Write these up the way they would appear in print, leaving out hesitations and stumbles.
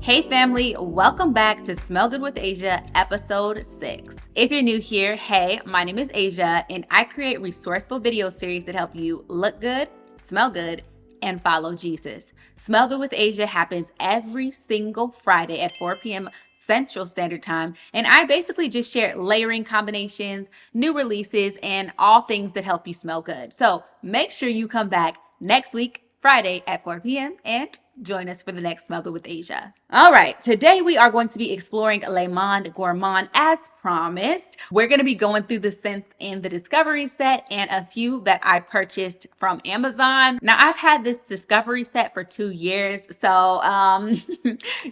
Hey family, welcome back to Smell Good with Asia, episode 6. If you're new here, hey, my name is Asia and I create resourceful video series that help you look good, smell good, and follow Jesus. Smell Good with Asia happens every single Friday at 4 p.m. Central Standard Time, and I basically just share layering combinations, new releases, and all things that help you smell good. So make sure you come back next week, Friday at 4 p.m. and join us for the next Smell Good with Asia. All right, today we are going to be exploring Monde Gourmand as promised. We're going to be going through the scents in the Discovery set and a few that I purchased from Amazon. Now, I've had this Discovery set for 2 years, so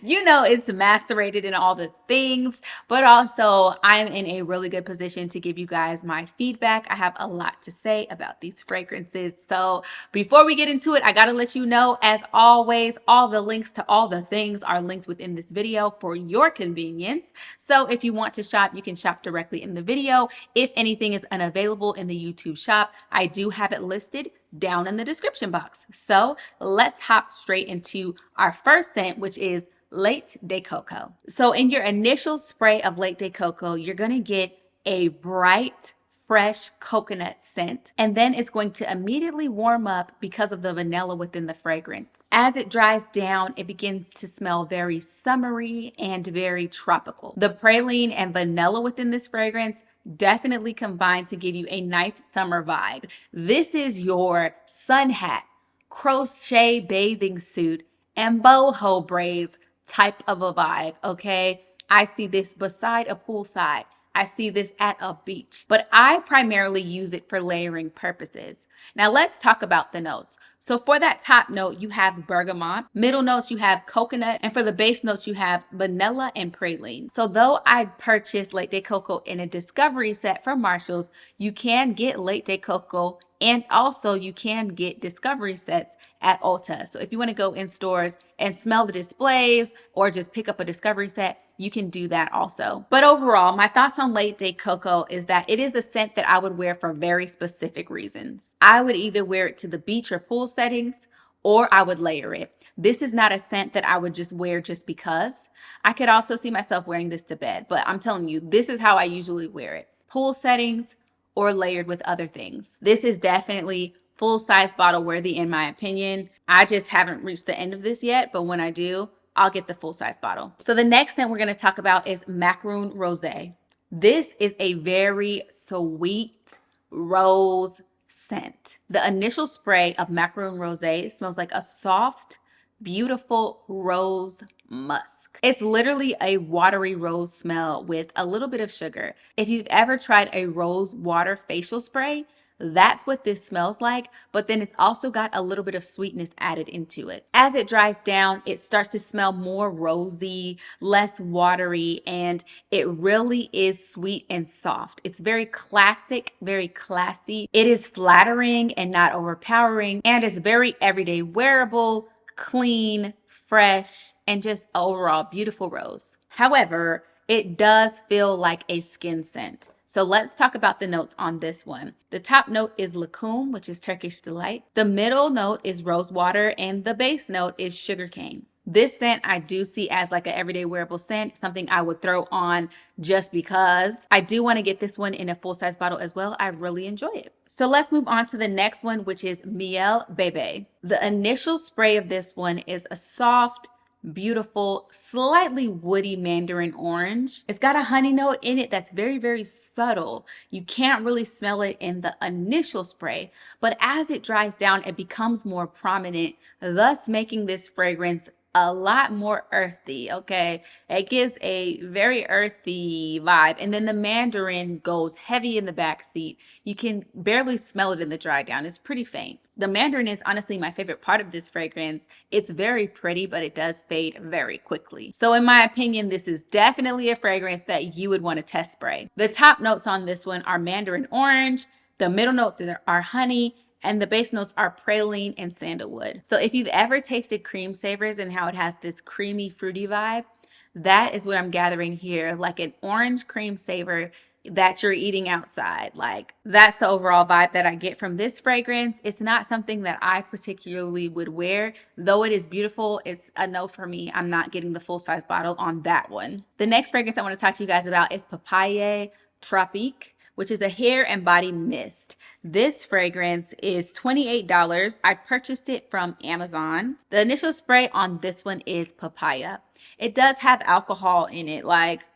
you know it's macerated in all the things, but also I'm in a really good position to give you guys my feedback. I have a lot to say about these fragrances. So before we get into it, I gotta let you know, as always, all the links to all the things are linked within this video for your convenience. So if you want to shop, you can shop directly in the video. If anything is unavailable in the YouTube shop, I do have it listed down in the description box. So let's hop straight into our first scent, which is Lait De Coco. So in your initial spray of Lait De Coco, you're gonna get a bright, fresh coconut scent, and then it's going to immediately warm up because of the vanilla within the fragrance. As it dries down, it begins to smell very summery and very tropical. The praline and vanilla within this fragrance definitely combine to give you a nice summer vibe. This is your sun hat, crochet bathing suit, and boho braids type of a vibe, okay? I see this beside a poolside. I see this at a beach, but I primarily use it for layering purposes. Now let's talk about the notes. So for that top note, you have bergamot. Middle notes, you have coconut. And for the base notes, you have vanilla and praline. So though I purchased Lait De Coco in a Discovery set from Marshall's, you can get Lait De Coco and also you can get Discovery sets at Ulta. So if you want to go in stores and smell the displays or just pick up a Discovery set, you can do that also. But overall, my thoughts on Lait De Coco is that it is a scent that I would wear for very specific reasons. I would either wear it to the beach or pool settings, or I would layer it. This is not a scent that I would just wear just because. I could also see myself wearing this to bed, but I'm telling you, this is how I usually wear it. Pool settings, or layered with other things. This is definitely full-size bottle worthy in my opinion. I just haven't reached the end of this yet, but when I do, I'll get the full-size bottle. So the next scent we're gonna talk about is Macaron Rosé. This is a very sweet rose scent. The initial spray of Macaron Rosé smells like a soft, beautiful rose musk. It's literally a watery rose smell with a little bit of sugar. If you've ever tried a rose water facial spray, that's what this smells like, but then it's also got a little bit of sweetness added into it. As it dries down, it starts to smell more rosy, less watery, and it really is sweet and soft. It's very classic, very classy. It is flattering and not overpowering, and it's very everyday wearable, clean, fresh, and just overall beautiful rose. However, it does feel like a skin scent. So let's talk about the notes on this one. The top note is lacum, which is Turkish delight. The middle note is rose water, and the base note is sugarcane. This scent I do see as like an everyday wearable scent, something I would throw on just because. I do want to get this one in a full-size bottle as well. I really enjoy it. So let's move on to the next one, which is Miel Bébé. The initial spray of this one is a soft, beautiful, slightly woody mandarin orange. It's got a honey note in it that's very, very subtle. You can't really smell it in the initial spray, but as it dries down, it becomes more prominent, thus making this fragrance a lot more earthy, okay? It gives a very earthy vibe. And then the mandarin goes heavy in the back seat. You can barely smell it in the dry down. It's pretty faint. The mandarin is honestly my favorite part of this fragrance. It's very pretty, but it does fade very quickly. So in my opinion, this is definitely a fragrance that you would want to test spray. The top notes on this one are mandarin orange. The middle notes are honey, and the base notes are praline and sandalwood. So if you've ever tasted cream savers and how it has this creamy, fruity vibe, that is what I'm gathering here, like an orange cream savor that you're eating outside. Like, that's the overall vibe that I get from this fragrance. It's not something that I particularly would wear, though it is beautiful. It's a no for me. I'm not getting the full size bottle on that one. The next fragrance I want to talk to you guys about is Papaye Tropique, which is a hair and body mist. This fragrance is $28. I purchased it from Amazon. The initial spray on this one is papaya. It does have alcohol in it. Like,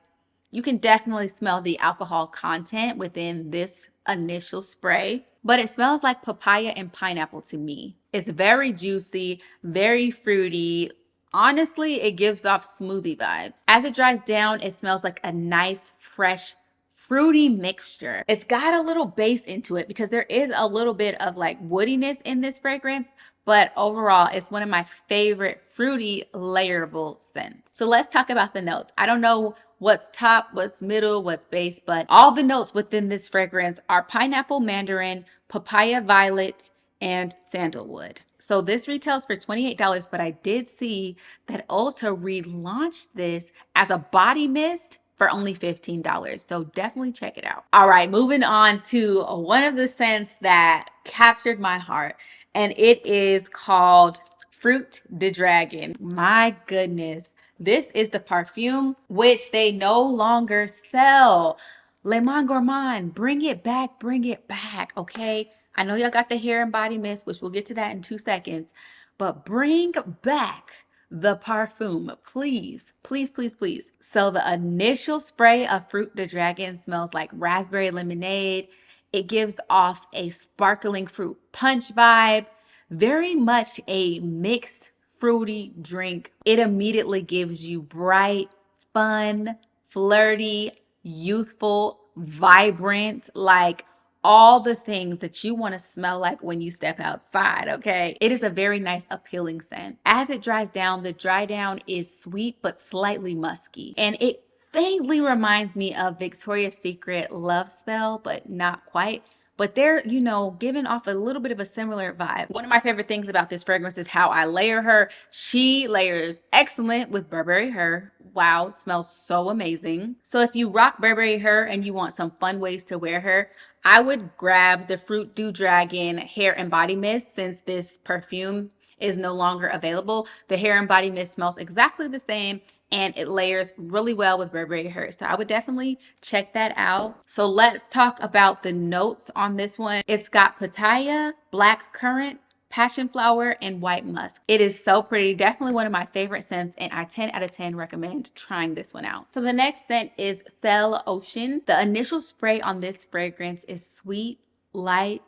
you can definitely smell the alcohol content within this initial spray, but it smells like papaya and pineapple to me. It's very juicy, very fruity. Honestly, it gives off smoothie vibes. As it dries down, it smells like a nice, fresh, fruity mixture. It's got a little base into it because there is a little bit of like woodiness in this fragrance, but overall it's one of my favorite fruity layerable scents. So let's talk about the notes. I don't know what's top, what's middle, what's base, but all the notes within this fragrance are pineapple mandarin, papaya violet, and sandalwood. So this retails for $28, but I did see that Ulta relaunched this as a body mist for only $15. So definitely check it out. All right, moving on to one of the scents that captured my heart, and it is called Fruit de Dragon. My goodness. This is the perfume which they no longer sell. Monde Gourmand, bring it back, okay? I know y'all got the hair and body mist, which we'll get to that in 2 seconds, but bring back the perfume, please, please, please, please. So the initial spray of Fruit de Dragon smells like raspberry lemonade. It gives off a sparkling fruit punch vibe, very much a mixed fruity drink. It immediately gives you bright, fun, flirty, youthful, vibrant, like all the things that you want to smell like when you step outside, okay? It is a very nice, appealing scent. As it dries down, the dry down is sweet but slightly musky, and it faintly reminds me of Victoria's Secret Love Spell, but not quite. But they're, you know, giving off a little bit of a similar vibe. One of my favorite things about this fragrance is how I layer her. She layers excellent with Burberry Her. Wow, smells so amazing. So if you rock Burberry Her and you want some fun ways to wear her, I would grab the Fruit de Dragon hair and body mist since this perfume is no longer available. The hair and body mist smells exactly the same, and it layers really well with Burberry Her. So I would definitely check that out. So let's talk about the notes on this one. It's got pitaya, black currant, passion flower, and white musk. It is so pretty. Definitely one of my favorite scents, and I 10 out of 10 recommend trying this one out. So the next scent is Sel Ocean. The initial spray on this fragrance is sweet, light,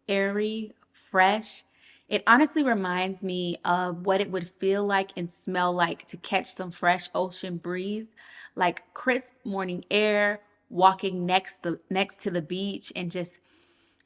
airy, fresh. It honestly reminds me of what it would feel like and smell like to catch some fresh ocean breeze, like crisp morning air, walking next to the beach and just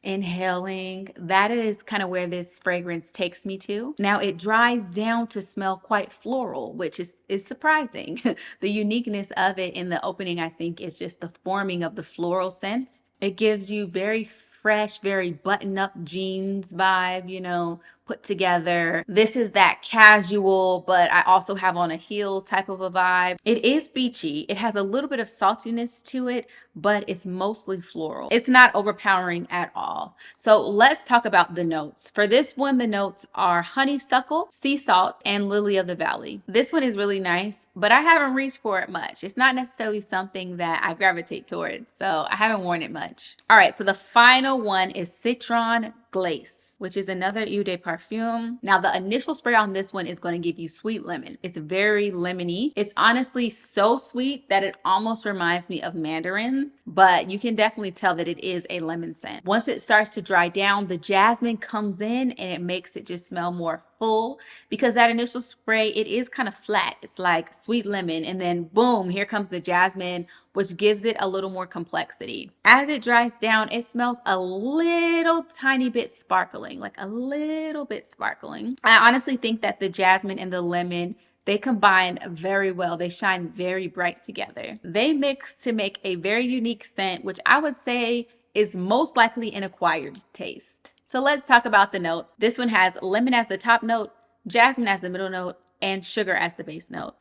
inhaling. That is kind of where this fragrance takes me to. Now it dries down to smell quite floral, which is surprising. The uniqueness of it in the opening, I think, is just the forming of the floral scents. It gives you very fresh, very button-up jeans vibe, you know, put together. This is that casual, but I also have on a heel type of a vibe. It is beachy. It has a little bit of saltiness to it, but it's mostly floral. It's not overpowering at all. So let's talk about the notes. For this one, the notes are honeysuckle, sea salt, and lily of the valley. This one is really nice, but I haven't reached for it much. It's not necessarily something that I gravitate towards, so I haven't worn it much. All right, so the final one is Citron Glacé, which is another Eau de Parfum. Now the initial spray on this one is going to give you sweet lemon. It's very lemony. It's honestly so sweet that it almost reminds me of mandarins, but you can definitely tell that it is a lemon scent. Once it starts to dry down, the jasmine comes in and it makes it just smell more full, because that initial spray, it is kind of flat. It's like sweet lemon, and then boom, here comes the jasmine, which gives it a little more complexity. As it dries down, it smells a little tiny bit sparkling, like a little bit sparkling. I honestly think that the jasmine and the lemon, they combine very well. They shine very bright together. They mix to make a very unique scent, which I would say is most likely an acquired taste. So let's talk about the notes. This one has lemon as the top note, jasmine as the middle note, and sugar as the base note.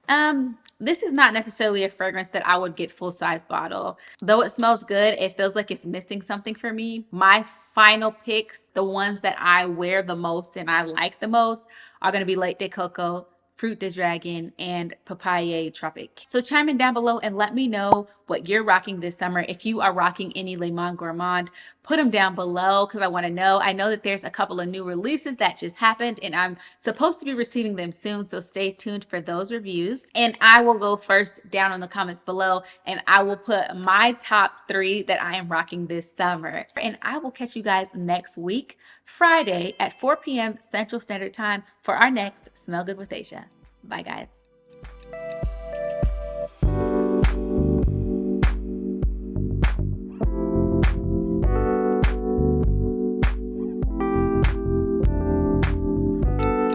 This is not necessarily a fragrance that I would get full-size bottle. Though it smells good, it feels like it's missing something for me. My final picks, the ones that I wear the most and I like the most, are going to be Lait De Coco, Fruit de Dragon, and Papaye Tropique. So chime in down below and let me know what you're rocking this summer. If you are rocking any Le Monde Gourmand, put them down below because I want to know. I know that there's a couple of new releases that just happened and I'm supposed to be receiving them soon, so stay tuned for those reviews. And I will go first down in the comments below and I will put my top 3 that I am rocking this summer. And I will catch you guys next week, Friday at 4 p.m. Central Standard Time for our next Smell Good with Asia. Bye, guys.